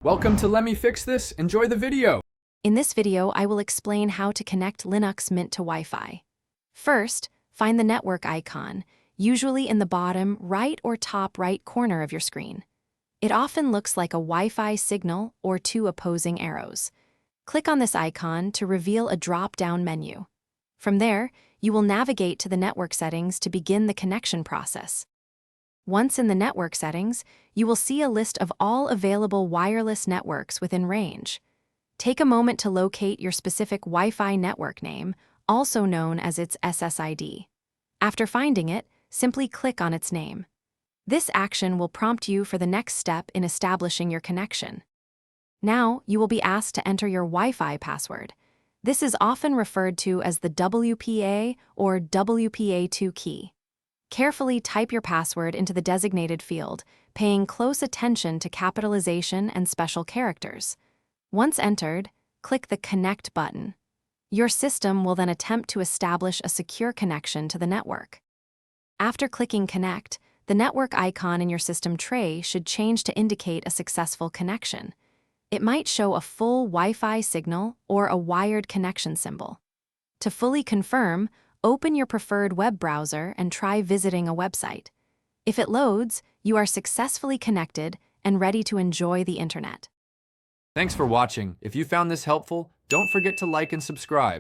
Welcome to Let Me Fix This. Enjoy the video. In this video, I will explain how to connect Linux Mint to Wi-Fi. First, find the network icon, usually in the bottom right or top right corner of your screen. It often looks like a Wi-Fi signal or two opposing arrows. Click on this icon to reveal a drop-down menu. From there, you will navigate to the network settings to begin the connection process. Once in the network settings, you will see a list of all available wireless networks within range. Take a moment to locate your specific Wi-Fi network name, also known as its SSID. After finding it, simply click on its name. This action will prompt you for the next step in establishing your connection. Now, you will be asked to enter your Wi-Fi password. This is often referred to as the WPA or WPA2 key. Carefully type your password into the designated field, paying close attention to capitalization and special characters. Once entered, click the Connect button. Your system will then attempt to establish a secure connection to the network. After clicking Connect, the network icon in your system tray should change to indicate a successful connection. It might show a full Wi-Fi signal or a wired connection symbol. To fully confirm, open your preferred web browser and try visiting a website. If it loads, you are successfully connected and ready to enjoy the internet. Thanks for watching. If you found this helpful, don't forget to like and subscribe.